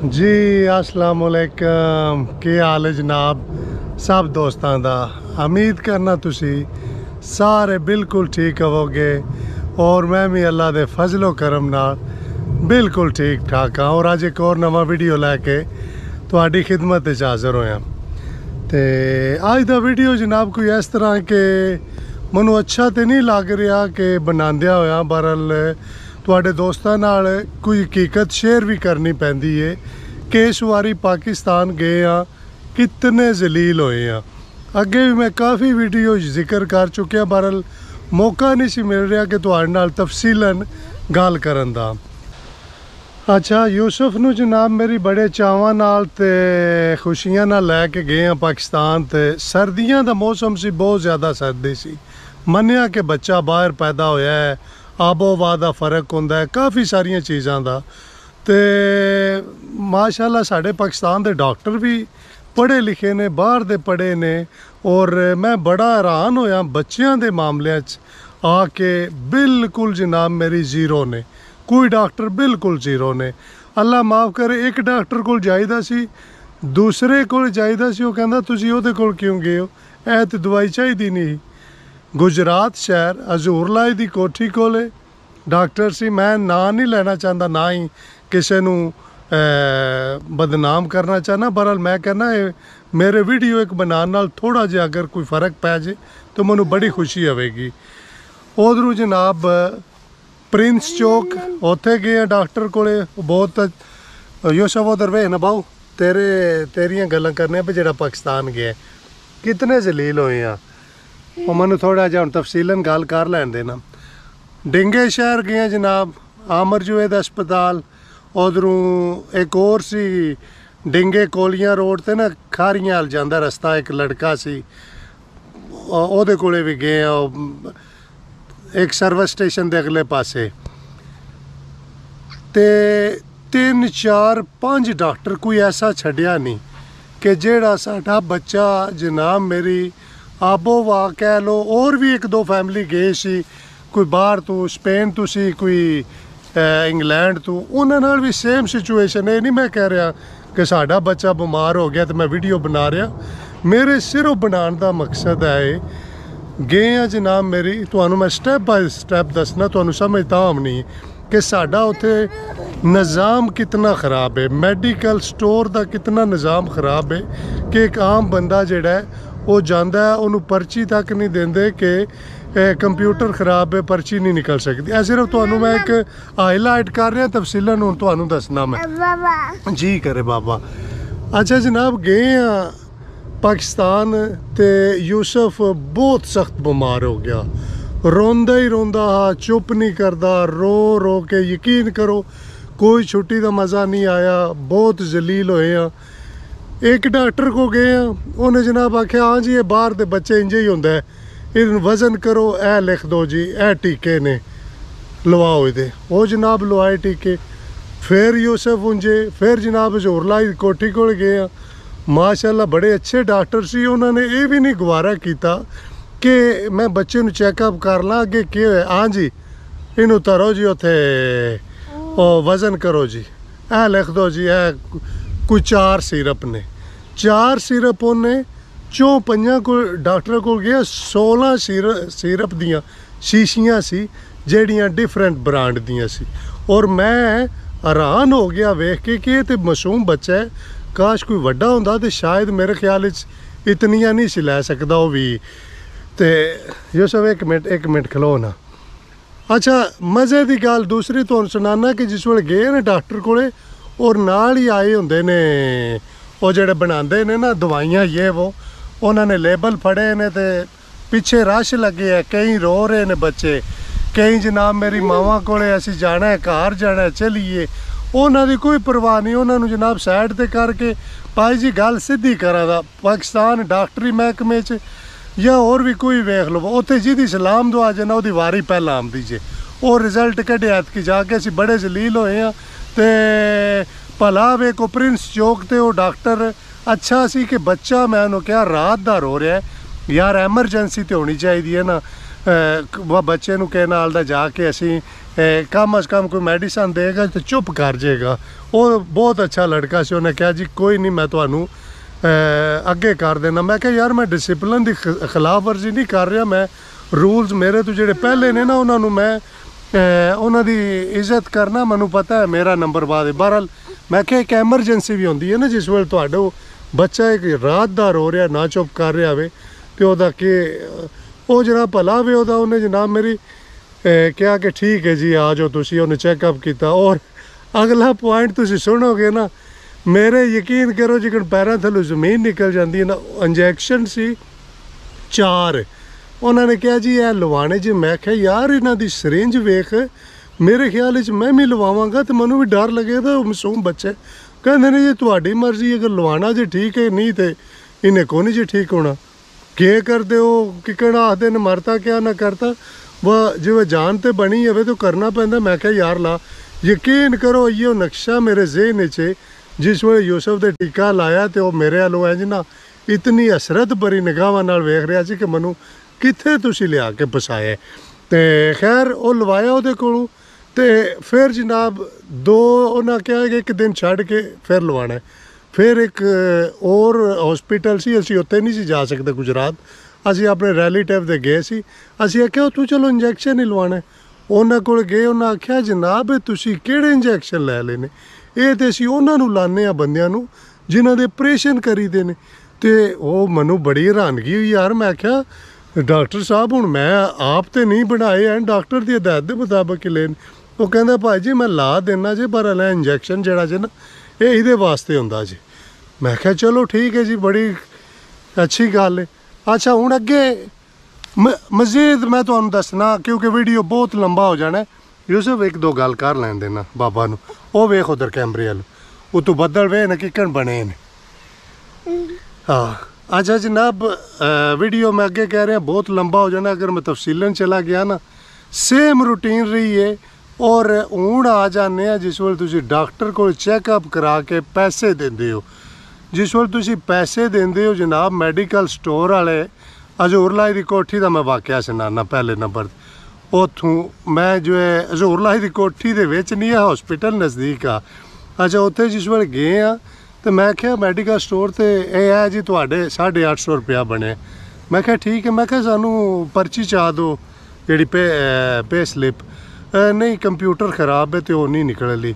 जी अस्सलाम वालेकुम, की हाल है जनाब सब दोस्तों का। उम्मीद करना तुसी सारे बिल्कुल ठीक होवोगे और मैं भी अल्लाह दे फजलो करम नाल बिल्कुल ठीक ठाक हाँ। और अज एक और नवा वीडियो लैके तुहाडी खिदमत च हाज़र होया। तो अज का वीडियो जनाब कोई इस तरह के मैनू अच्छा तो नहीं लग रहा कि बनांदिया होया, बहरहाल तुहाडे दोस्तां नाल कोई हकीकत शेयर भी करनी पैंदी है कि इस बारी पाकिस्तान गए हाँ कितने जलील होए हाँ। अगे भी मैं काफ़ी वीडियो जिक्र कर चुकिया, बहरहाल मौका नहीं सी मिल रहा कि तुहाडे नाल तफसीलन गल करन दा। अच्छा यूसुफ नू जनाब मेरी बड़े चावां नाल ते खुशियां नाल लैके गए हाँ पाकिस्तान। ते सर्दियां दा मौसम सी, बहुत ज़्यादा सर्दी सी। मन्निया कि बच्चा बाहर पैदा होया है, आबो हवा का फर्क होंदा है, काफ़ी सारिया चीज़ों का। तो माशाल्लाह साढ़े पाकिस्तान के डॉक्टर भी पढ़े लिखे ने, बाहर दे पढ़े ने, और मैं बड़ा हैरान होया बच्चों के मामले आके बिल्कुल जनाब मेरी जीरो ने, कोई डॉक्टर बिल्कुल जीरो ने। अल्लाह माफ़ करे, एक डॉक्टर को जाइदा सी, दूसरे को जाइदा सी, वो कहंदा तुसीं ओहदे कोल क्यों गए हो, ऐ ते दवाई चाहिदी नहीं। गुजरात शहर हजूर लाई दी कोठी कोले डॉक्टर सी, मैं ना नहीं लेना चाहता, ना ही किसी नू बदनाम करना चाहना। बहरहाल मैं कहना मेरे वीडियो एक बनाने नाल थोड़ा जिहा अगर कोई फ़र्क पै जाए तो मैनू बड़ी खुशी होगी। उधरों जनाब प्रिंस चौक उत्थे गए डॉक्टर कोले, बहुत यूसुफ उधर वेख ना बाऊ, तेरियां गल्लां करने पे जेड़ा पाकिस्तान गया कितने जलील होए हैं, और मैनू थोड़ा जिहा तफसीलन गल कर लैन देना। डिंगे शहर गए जनाब, आमर जुवेद अस्पताल, उधरों एक और सी डिंगे कोलियां रोड ते ना खारियां हल जांदा रस्ता, एक लड़का सी ओहदे कोले भी गए, एक सर्विस स्टेशन के अगले पासे। ते 3 4 5 डॉक्टर कोई ऐसा छड्डिया नहीं कि जेड़ा साडा बच्चा जनाब मेरी आबो वाह कह लो। और भी एक दो फैमिली गए सी, कोई बाहर तो स्पेन तो सी, कोई इंग्लैंड तो, उन्होंने भी सेम सिचुएशन। ये नहीं मैं कह रहा कि साडा बच्चा बीमार हो गया तो मैं वीडियो बना रहा, मेरे सिर्फ बनाने का मकसद है गए हैं जनाब मेरी, तुहानू मैं स्टैप बाय स्टैप दसना, तुहानू समझता हम नहीं कि साडा उत्थे निज़ाम कितना ख़राब है, मैडिकल स्टोर का कितना निज़ाम ख़राब है कि एक आम बंदा जिहड़ा है वो जाता है, उन्होंने पर्ची तक नहीं देंदे कि कंप्यूटर ख़राब है, पर्ची नहीं निकल सकती। ऐ सिर्फ तुहानू मैं एक हाईलाइट कर रहा, तफसीलन हूँ तुहानू दसना मैं जी करे बाबा। अच्छा जनाब गए हैं पाकिस्तान ते यूसुफ बहुत सख्त बीमार हो गया, रोंदा ही रोंदा हा, चुप नहीं करता, रो रो के यकीन करो कोई छुट्टी का मज़ा नहीं आया, बहुत जलील होए हैं। एक डॉक्टर को गए हैं, उन्हें जनाब आख्या हाँ जी ये बाहर के बच्चे इंज ही होंदा है, इन वज़न करो, ए लिख दो जी, ए टीके ने लवाओ इहदे, वो जनाब लवाए टीके। फिर यूसुफ उंजे, फिर जनाब हजूर लाई कोठी कोल गए हैं, माशाल्लाह बड़े अच्छे डॉक्टर सी, उन्होंने ये भी नहीं गवारा किया कि मैं बच्चे नू चैकअप कर ला अगे क्या है, हाँ जी इनू उतारो जी उत्थे वज़न करो जी, ए लिख दो जी, ए कोई 4 सिरप ने, 4 सिरप उन्हें 4-5 को डॉक्टर को गया, 16 सिरप दियाँ शीशियाँ सी जेड़ियाँ डिफरेंट ब्रांड दियाँ सी। और मैं हैरान हो गया वेख के कि ये तो मासूम बच्चा है, काश कोई वड्डा होंदा तो शायद मेरे ख्याल इतनियां नहीं सी लै सकदा वो भी। तो यूसुफ एक मिनट खलो ना। अच्छा मज़े की गल दूसरी तुहानू सुनाना कि जिस वेले गए ने डॉक्टर कोले, और नाल ही आए होंदे ने वो जेड़े बनांदे ने ना दवाइयां ये वो, उन्होंने लेबल फड़े ने, ते पिछे रश लगे है, कई रो रहे ने बच्चे, कई जनाब मेरी मावां कोले असीं जाना है, घर जाना है, चलीए, उन्होंने कोई परवाह नहीं, उन्होंने जनाब साइड ते करके भाई जी गल सीधी करा दा, पाकिस्तान डॉक्टरी महकमे च या और भी कोई वेख लो, उत्थे जिहदी सलाम दुआ जे ना उहदी वारी पहला आंदी जे। और रिजल्ट कढ़िया कि जाके असीं बड़े जलील होए हैं। ते भला वे को प्रिंस चौक ते वो डॉक्टर अच्छा सी कि बच्चा, मैं उन्होंने कहा रात दा रो रहा है, यार एमरजेंसी तो होनी चाहिए है ना, ਬੱਚੇ ਨੂੰ ਕਹਿ ਨਾਲ ਦਾ ਜਾ ਕੇ ਅਸੀਂ ਕਮ ਅਜ਼ ਕਮ ਕੋਈ ਮੈਡੀਸਨ ਦੇਗਾ ਤੇ ਚੁੱਪ ਕਰ ਜਾਏਗਾ। ਉਹ ਬਹੁਤ ਅੱਛਾ ਲੜਕਾ ਸੀ, ਉਹਨੇ ਕਿਹਾ ਜੀ ਕੋਈ ਨਹੀਂ ਮੈਂ ਤੁਹਾਨੂੰ ਅੱਗੇ ਕਰ ਦੇਣਾ। ਮੈਂ ਕਿਹਾ ਯਾਰ ਮੈਂ ਡਿਸਿਪਲਿਨ ਦੀ ਖਿਲਾਫ ਵਰਜ਼ੀ ਨਹੀਂ ਕਰ ਰਿਹਾ, ਮੈਂ ਰੂਲਸ ਮੇਰੇ ਤੋਂ ਜਿਹੜੇ ਪਹਿਲੇ ਨੇ ਨਾ ਉਹਨਾਂ ਨੂੰ ਮੈਂ ਉਹਨਾਂ ਦੀ ਇੱਜ਼ਤ ਕਰਨਾ, ਮੈਨੂੰ ਪਤਾ ਹੈ ਮੇਰਾ ਨੰਬਰ ਬਾਅਦ ਹੈ। ਬਹਰਹਾਲ ਮੈਂ ਕਿਹਾ ਇੱਕ ਐਮਰਜੈਂਸੀ ਵੀ ਹੁੰਦੀ ਹੈ ਨਾ, ਜਿਸ ਵੇਲੇ ਤੁਹਾਡਾ ਬੱਚਾ ਇੱਕ ਰਾਤ ਦਾ ਰੋ ਰਿਹਾ ਨਾ ਚੁੱਪ ਕਰ ਰਿਹਾ ਹੋਵੇ ਤੇ ਉਹਦਾ ਕਿ ਉਹ ਜਨਾਬ ਭਲਾ ਵੇ ਉਹਦਾ, ਉਹਨੇ ਜਨਾਬ ਮੇਰੀ ਕਿਹਾ ਕਿ ਠੀਕ ਹੈ ਜੀ ਆ ਜਾਓ ਤੁਸੀਂ, ਉਹਨੇ ਚੈੱਕਅਪ ਕੀਤਾ। ਔਰ ਅਗਲਾ ਪੁਆਇੰਟ ਤੁਸੀਂ ਸੁਣੋਗੇ ਨਾ, ਮੇਰੇ ਯਕੀਨ ਕਰੋ ਜਿਕਣ ਪੈਰਾਂ ਥੱਲੋਂ ਜ਼ਮੀਨ ਨਿਕਲ ਜਾਂਦੀ ਹੈ ਨਾ। ਇੰਜੈਕਸ਼ਨ ਸੀ 4, ਉਹਨਾਂ ਨੇ ਕਿਹਾ ਜੀ ਇਹ ਲਵਾਣੇ ਜੀ। ਮੈਂ ਕਿਹਾ ਯਾਰ ਇਹਨਾਂ ਦੀ ਸਿਰਿੰਜ ਵੇਖ, ਮੇਰੇ ਖਿਆਲ ਵਿੱਚ ਮੈਂ ਵੀ ਲਵਾਵਾਂਗਾ ਤੇ ਮੈਨੂੰ ਵੀ ਡਰ ਲੱਗੇਗਾ, ਉਹ ਮਾਸੂਮ ਬੱਚੇ। ਕਹਿੰਦੇ ਨੇ ਜੀ ਤੁਹਾਡੀ ਮਰਜ਼ੀ, ਅਗਰ ਲਵਾਣਾ ਜੇ ਠੀਕ ਹੈ, ਨਹੀਂ ਤੇ ਇਹਨੇ ਕੋਈ ਨਹੀਂ ਜੀ ਠੀਕ ਹੋਣਾ। ਕੀ ਕਰਦੇ ਹੋ ਕਿਕਣ ਆਖਦੇ ਨੇ ਮਰਤਾ ਕਿਆ ਨਾ ਕਰਤਾ, ਵਾ ਜਿਵੇਂ ਜਾਨ ਤੇ ਬਣੀ ਹੋਵੇ ਤਾਂ ਕਰਨਾ ਪੈਂਦਾ। ਮੈਂ ਕਿਹਾ ਯਾਰ ਲਾ, ਯਕੀਨ ਕਰੋ ਇਹੋ ਨਕਸ਼ਾ ਮੇਰੇ ਜ਼ਿਹਨ 'ਚ ਜਿਸ ਵੇਲੇ ਯੂਸਫ ਦੇ ਟੀਕਾ ਲਾਇਆ ਤੇ ਉਹ ਮੇਰੇ ਵੱਲੋਂ ਇੰਝ ਨਾ ਇਤਨੀ ਹਸਰਤ ਭਰੀ ਨਿਗਾਹਾਂ ਨਾਲ ਵੇਖ ਰਿਹਾ ਸੀ ਕਿ ਮੈਨੂੰ ਕਿੱਥੇ ਤੁਸੀਂ ਲਿਆ ਕੇ ਫਸਾਇਆ। ਤੇ ਖੈਰ ਉਹ ਲਵਾਇਆ ਉਹਦੇ ਕੋਲੋਂ ਤੇ ਫਿਰ ਜਨਾਬ ਉਹਨਾਂ ਕਿਹਾ ਕਿ ਇੱਕ ਦਿਨ ਛੱਡ ਕੇ ਫਿਰ ਲਵਾਉਣਾ। ਫਿਰ ਇੱਕ ਹੋਰ ਹਸਪੀਟਲ ਸੀ, ਅਸੀਂ ਉੱਥੇ ਨਹੀਂ ਸੀ ਜਾ ਸਕਦੇ ਗੁਜਰਾਤ, ਅਸੀਂ ਆਪਣੇ ਰਿਲੇਟਿਵ ਦੇ ਗਏ ਸੀ। ਅਸੀਂ ਆਖਿਆ ਤੂੰ ਚਲੋ ਇੰਜੈਕਸ਼ਨ ਹੀ ਲਵਾਉਣਾ। ਉਹਨਾਂ ਕੋਲ ਗਏ, ਉਹਨਾਂ ਆਖਿਆ ਜਨਾਬ ਤੁਸੀਂ ਕਿਹੜੇ ਇੰਜੈਕਸ਼ਨ ਲੈ ਲਏ ਨੇ, ਇਹ ਤੇ ਅਸੀਂ ਉਹਨਾਂ ਨੂੰ ਲਾਉਂਦੇ ਹਾਂ ਬੰਦਿਆਂ ਨੂੰ ਜਿਨ੍ਹਾਂ ਦੇ ਆਪਰੇਸ਼ਨ ਕਰੀਦੇ ਨੇ। ਤੇ ਉਹ ਮੈਨੂੰ ਬੜੀ ਹੈਰਾਨਗੀ ਹੋਈ ਯਾਰ। ਮੈਂ ਆਖਿਆ ਡਾਕਟਰ ਸਾਹਿਬ ਹੁਣ ਮੈਂ ਆਪ ਤੇ ਨਹੀਂ ਬਣਾਏ ਐ, ਡਾਕਟਰ ਦੀ ਹਦਾਇਤ ਦੇ ਮੁਤਾਬਕ ਹੀ ਲੈਣ। ਉਹ ਕਹਿੰਦਾ ਭਾਈ ਜੀ ਮੈਂ ਲਾ ਦੇਣਾ ਜੇ, ਪਰ ਲੈ ਇੰਜੈਕਸ਼ਨ ਜਿਹੜਾ ਜੇ ਨਾ ਇਹ ਇਹਦੇ ਵਾਸਤੇ ਹੁੰਦਾ ਜੀ। ਮੈਂ ਕਿਹਾ ਚਲੋ ਠੀਕ ਹੈ ਜੀ, ਬੜੀ ਅੱਛੀ ਗੱਲ ਹੈ। ਅੱਛਾ ਹੁਣ ਅੱਗੇ ਮਜ਼ੀਦ ਮੈਂ ਤੁਹਾਨੂੰ ਦੱਸਣਾ ਕਿਉਂਕਿ ਵੀਡੀਓ ਬਹੁਤ ਲੰਬਾ ਹੋ ਜਾਣਾ। ਯੂਸਫ ਇੱਕ ਦੋ ਗੱਲ ਕਰ ਲੈਣ ਦੇਣਾ ਬਾਬਾ ਨੂੰ। ਉਹ ਵੇਖ ਉਧਰ ਕੈਮਰੇ ਵੱਲ, ਉਹ ਤੋਂ ਬੱਦਲ ਵੇ ਨਾ ਕਿਕਣ ਬਣੇ ਨੇ। ਹਾਂ अच्छा जनाब, वीडियो में अगे कह रहे हैं बहुत लंबा हो जाना, अगर मैं तफसीलन चला गया ना। सेम रूटीन रही है और हूँ आ जाने जिस वेल तुसी डॉक्टर को चैकअप करा के पैसे देंदे हो। जिस वेल तुसी पैसे देंदे हो जनाब मैडिकल स्टोर वाले हजूर लाई दी कोठी का मैं वाकया सुनाना। पहले नंबर उतों मैं जो है हजूर लाई दी कोठी दे विच नहीं है, हॉस्पिटल नज़दीक आ। अच्छा उत्थे जिस वेल गए हाँ तो मैं क्या मैडिकल स्टोर तो यह है जी थोड़े 850 रुपया बने। मैं क्या ठीक है, मैं क्या सानू पर्ची चाह दो जी पे स्लिप। नहीं कंप्यूटर खराब है तो वो नहीं निकल ली।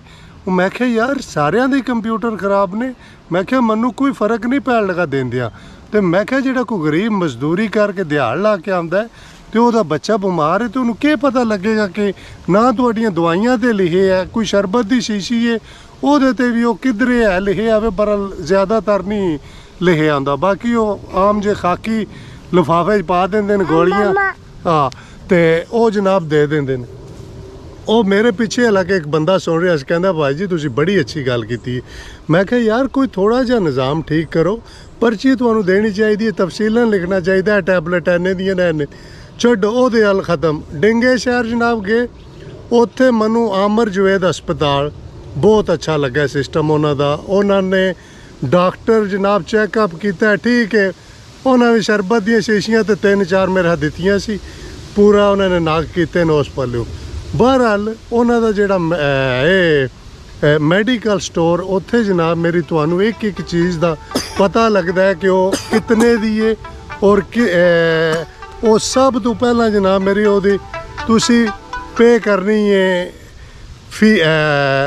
मैं क्या यार सारिया दे कंप्यूटर खराब ने। मैं क्या मनु कोई फर्क नहीं पैन लगा देंदिया। तो मैं क्या जो कोई गरीब मजदूरी करके दिहाड़ ला के आंदा है तो वह बच्चा बीमार है तो उन्होंने क्या पता लगेगा कि ना तुहाड़ियां दवाइयां ते लिखे है, कोई शरबत की शीशी है ਉਹਦੇ ਤੇ ਵੀ ਉਹ ਕਿਧਰੇ ਹੈ ਲਿਖਿਆ ਆਵੇ, ਪਰ ਜ਼ਿਆਦਾਤਰ ਨਹੀਂ ਲਿਖਿਆ ਆਉਂਦਾ। ਬਾਕੀ ਉਹ ਆਮ ਜੇ ਖਾਕੀ ਲਿਫਾਫੇ 'ਚ ਪਾ ਦਿੰਦੇ ਨੇ ਗੋਲੀਆਂ, ਹਾਂ ਤੇ ਉਹ ਜਨਾਬ ਦੇ ਦਿੰਦੇ ਨੇ। ਉਹ ਮੇਰੇ ਪਿੱਛੇ ਹਾਲਾਂਕਿ ਇੱਕ ਬੰਦਾ ਸੁਣ ਰਿਹਾ ਸੀ, ਕਹਿੰਦਾ ਭਾਈ ਜੀ ਤੁਸੀਂ ਬੜੀ ਅੱਛੀ ਗੱਲ ਕੀਤੀ। ਮੈਂ ਕਿਹਾ ਯਾਰ ਕੋਈ ਥੋੜਾ ਜਿਹਾ ਨਿਜ਼ਾਮ ਠੀਕ ਕਰੋ, ਪਰਚੀ ਤੁਹਾਨੂੰ ਦੇਣੀ ਚਾਹੀਦੀ ਹੈ, ਤਫਸੀਲਨ ਲਿਖਣਾ ਚਾਹੀਦਾ ਹੈ, ਟੈਬਲੇਟ ਐਨੇ ਦੀਆਂ ਨੇ ਛੱਡੋ ਉਹਦੇ ਹੱਲ ਖਤਮ। ਡਿੰਗੇ ਸ਼ਹਿਰ ਜਨਾਬ ਗਏ, ਉੱਥੇ ਮੈਨੂੰ ਆਮਰ ਜਵੇਦ ਹਸਪਤਾਲ बहुत अच्छा लगा सिस्टम उन्होंने। उन्होंने डॉक्टर जनाब चैकअप किया, ठीक है। उन्होंने शरबत दी शीशियाँ तो 3-4 मेरे दित्तियां सी, पूरा उन्होंने नाक किए ने उस पल्लू। बहरहाल उन्होंने जोड़ा मैडिकल स्टोर उत्थे जनाब मेरी तुहानू एक एक चीज़ का पता लगता है कि वो कितने दी है और वो सब तो पहला जनाब मेरी ओदी तुसी पे करनी है फी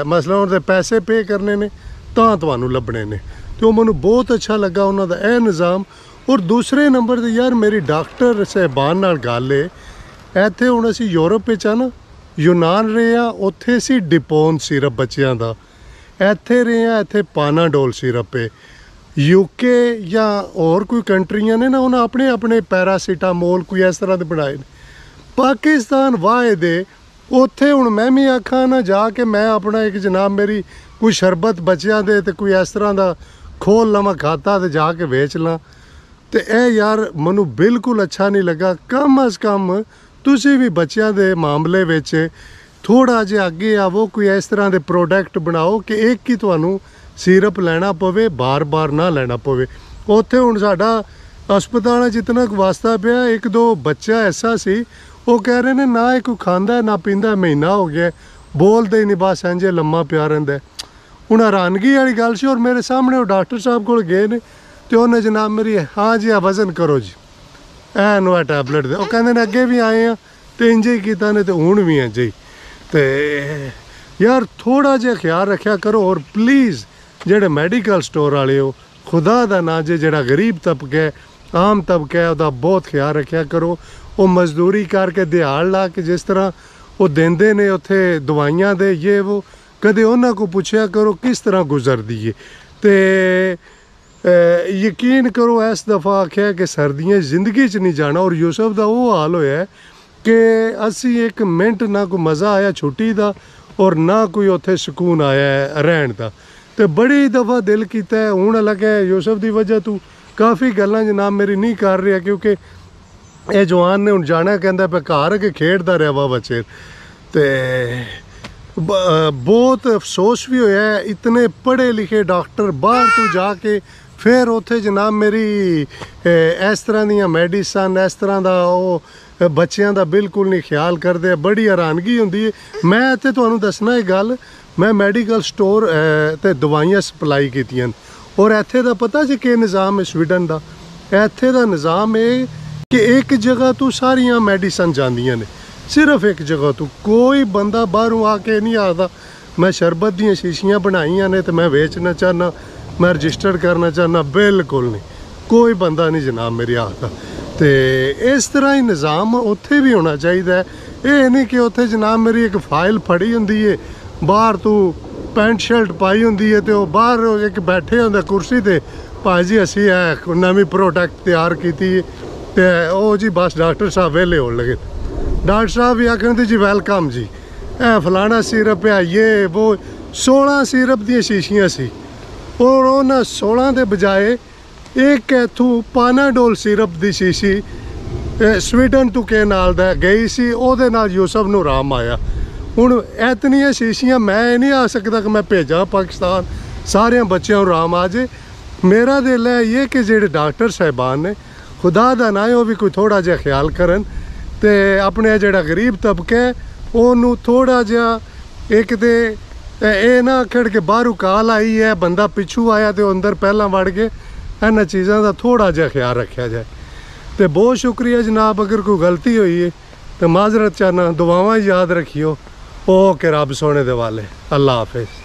मसला उन्होंने पैसे पे करने ने तो तुहानू लभने ने। तो मैनू बहुत अच्छा लगा उन्होंने यह निज़ाम। और दूसरे नंबर पर यार मेरी डॉक्टर साहबान नाल गल है, इत्थे हुण असीं यूरोप विच आ ना, यूनान रहे हैं, उत्थे सी डिपोन सिरप बच्चों का, इत्थे रहे हैं इत्थे पानाडोल सिरप है। यूके या होर कोई कंट्रियां ने ना उन्हें अपने अपने पैरासीटामोल कोई इस तरह के बनाए। पाकिस्तान वाहे उत्थे हुण मैं भी आखा ना जाके मैं अपना एक जनाब मेरी कोई शरबत बच्चों दे तो कोई इस तरह का खोल लवां खाता तो जाके बेच ला, तो यह यार मनु बिल्कुल अच्छा नहीं लगा। कम अज़ कम तुसी भी बच्चों के मामले विच थोड़ा जिहा अगे आवो, कोई इस तरह के प्रोडक्ट बनाओ कि एक ही तुहानू सिरप लेना पवे, बार बार ना लेना पवे। उत्थे हुण साडा हस्पताल जितना वास्ता पिया, एक दो बच्चा ऐसा सी वो कह रहे ने ना कोई खांदा ना पींदा, महीना हो गया बोलते ही नहीं, बस इंजे लम्मा पिया रहिंदा। हुण हैरानगी वाली गल सी। और मेरे सामने वो डॉक्टर साहब कोल गए ने तो उन्हें जनाब मेरी हाँ जी वजन करो जी नो टैबलेट दे। कहते ने अगे भी आए हैं तो इंजे ही किया ने तो हुण भी इंजे ही। तो यार थोड़ा जिहा ख्याल रखा करो। और प्लीज़ जेह्ड़े मैडिकल स्टोर वाले हो, खुदा दा ना जे जेह्ड़ा गरीब तबका है, आम तबका है, उसका बहुत ख्याल रखा करो। वो मजदूरी करके दिहाड़ ला के जिस तरह वो देंदे ने उत्थे दवाइयां दे ये वो, कदे उन्हां को पुछया करो किस तरह गुजरदी है। तो यकीन करो इस दफ़ा आख्या कि सर्दियाँ जिंदगी च नहीं जाना। और यूसुफ का वो हाल होया कि असी एक मिनट ना कोई मज़ा आया छुट्टी का और ना कोई उत्थे सुकून आया है रहन का। तो बड़ी दफ़ा दिल किया है हूँ लगे यूसुफ की वजह तो काफ़ी गल्लां जनाब मेरी नहीं कर रहा, क्योंकि ये जवान ने हूँ जाना कहता पे घर के खेडता रहा वाह बच्चे। तो बहुत अफसोस भी होया है, इतने पढ़े लिखे डॉक्टर बाहर तो जाके फिर उत्थे जनाब मेरी इस तरह दियां मेडिसन इस तरह का वो बच्चों का बिल्कुल नहीं ख्याल करते। बड़ी हैरानगी होंदी है। मैं इत्थे तुहानूं दसना एक गल, मैं मैडिकल स्टोर ते दवाइयां सप्लाई कीतियां और इत्थे दा पता जी कि निज़ाम है स्वीडन का। इत्थे दा निज़ाम है कि एक जगह तो सारियां मेडिसन जांदियां ने, सिर्फ एक जगह तो। कोई बंदा बाहरों आके नहीं आता मैं शरबत दी शीशियाँ बनाइया ने तो मैं बेचना चाहना, मैं रजिस्टर्ड करना चाहना, बिल्कुल नहीं। कोई बंदा नहीं जनाब मेरी आता। तो इस तरह ही निज़ाम उत्थे भी होना चाहिए। ये नहीं कि उत्थे जनाब मेरी एक फाइल फड़ी होंदी है, बाहर तू पैंट शर्ट पाई होंदी है तो बाहर एक बैठे होंगे कुर्सी ते, भाजी असी है नवी प्रोडक्ट तैयार की ते ओ जी बस डॉक्टर साहब वेले हो लगे। डॉक्टर साहब भी आखते जी वेलकम जी, ए फलाना सिरप है ये वो। 16 सिरप दी शीशियाँ सी और उन्हें 16 के बजाय एक इथों पानाडोल सिरप की शीशी स्वीडन तो के नाल गई सी, ओहदे नाल यूसुफ नूं आराम आया। हुण इतनियां शीशियां मैं नहीं आ सकता कि मैं भेजा पाकिस्तान सारे बच्चों को आराम आ जाए। मेरा दिल है ये कि जेडे डॉक्टर साहिबान ने खुदा दा ना वो भी कोई थोड़ा जिहा ख्याल करन ते अपने जेड़ा गरीब तबका है उन्होंने थोड़ा जिहा एक तो ये ना आखड़ के बाहरों काल आई है बंदा पिछू आया तो अंदर पहला वड़ गए, इन्हां चीज़ों का थोड़ा जिहा ख्याल रखा जाए। तो बहुत शुक्रिया जनाब, अगर कोई गलती हुई है तो माजरत चाहना, दुआवां याद रखियो। ओके रब सोने दे वाले, अल्लाह हाफिज़।